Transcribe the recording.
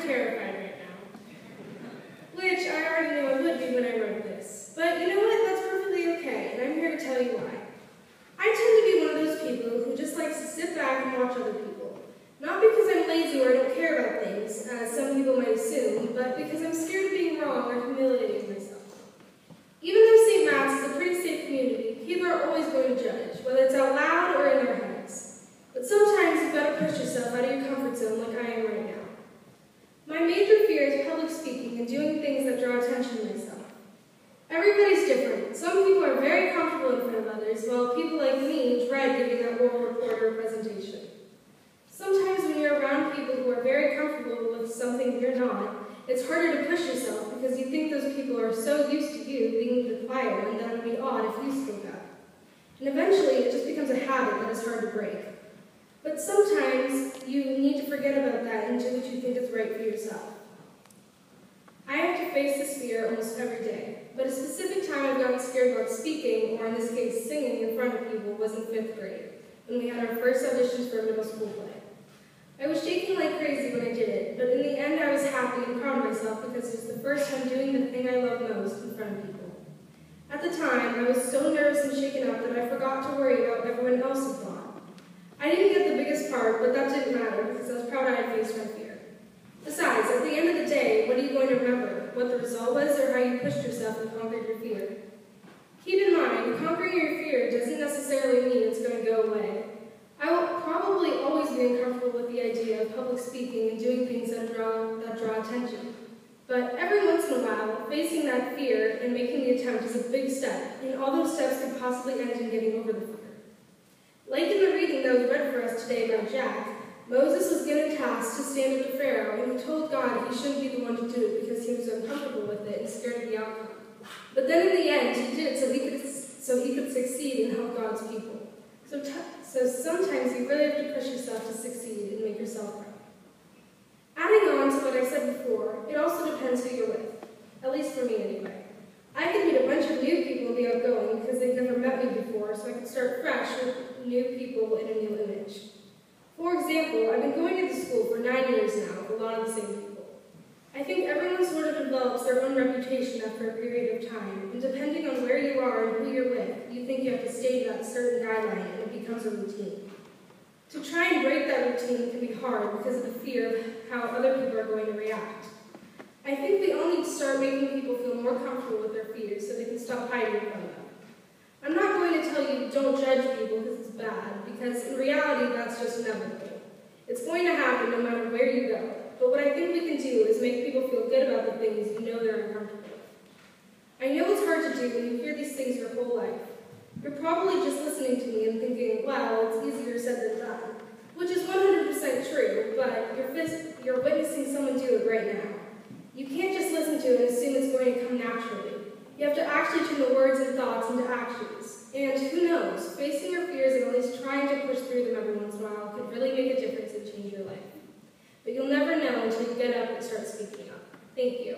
terrified right now, which I already knew I would be when I wrote this. But you know what? That's perfectly okay, and I'm here to tell you why. I tend to be one of those people who just likes to sit back and watch other people. Not because I'm lazy or I don't care about things, as some people might assume, but because I'm scared of being wrong or humiliating myself. Even though St. Matt's is a pretty safe community, people are always going to judge, whether it's out loud or in their heads. But sometimes you've got to push yourself out of your comfort zone like I am right now. My major fear is public speaking and doing things that draw attention to myself. Everybody's different. Some people are very comfortable in front of others, while people like me dread giving that oral report or presentation. Sometimes when you're around people who are very comfortable with something you're not, it's harder to push yourself because you think those people are so used to you being the choir and that it would be odd if you spoke up. And eventually it just becomes a habit that is hard to break. But sometimes you need to forget about that and do what you think is right for yourself. I have to face this fear almost every day, but a specific time I've gotten scared about speaking, or in this case singing in front of people, was in 5th grade, when we had our first auditions for a middle school play. I was shaking like crazy when I did it, but in the end I was happy and proud of myself because it was the first time doing the thing I love most in front of people. At the time, I was so nervous and shaken up that I forgot to worry about what everyone else had thought. I didn't get the biggest part, but that didn't matter because I was proud I had faced my fear. Besides, at the end of the day, what are you going to remember? What the result was or how you pushed yourself and conquered your fear? Keep in mind, conquering your fear doesn't necessarily mean it's going to go away. I will probably always be uncomfortable with the idea of public speaking and doing things that draw attention. But every once in a while, facing that fear and making the attempt is a big step, and all those steps could possibly end in getting over the fear. Like in the reading that was read for us today by Jack, Moses was given a task to stand up to Pharaoh, and he told God he shouldn't be the one to do it because he was uncomfortable with it and scared of the outcome. But then in the end, he did it so he could succeed and help God's people. So sometimes you really have to push yourself to succeed and make yourself proud. Adding on to what I said before, it also depends who you're with, at least for me anyway. I could meet a bunch of new people and be outgoing because they've never met me before, so I could start fresh with new people in a new image. For example, I've been going to the school for 9 years now with a lot of the same people. I think everyone sort of develops their own reputation after a period of time, and depending on where you are and who you're with, you think you have to stay to that certain guideline, and it becomes a routine. To try and break that routine can be hard because of the fear of how other people are going to react. I think we all need to start making people feel more comfortable with their fears so they can stop hiding from them. I'm not going to tell you don't judge people because it's bad, because in reality that's just inevitable. It's going to happen no matter where you go. But what I think we can do is make people feel good about the things you know they're uncomfortable with. I know it's hard to do when you hear these things your whole life. You're probably just listening to me and thinking, wow, it's easier said than done, which is 100% true, but you're witnessing someone do it right now. You can't just listen to it and assume it's going to come naturally. You have to actually turn the words and thoughts into actions. And who knows, facing your fears and at least trying to push through them every once in a while could really make a difference and change your life. But you'll never know until you get up and start speaking up. Thank you.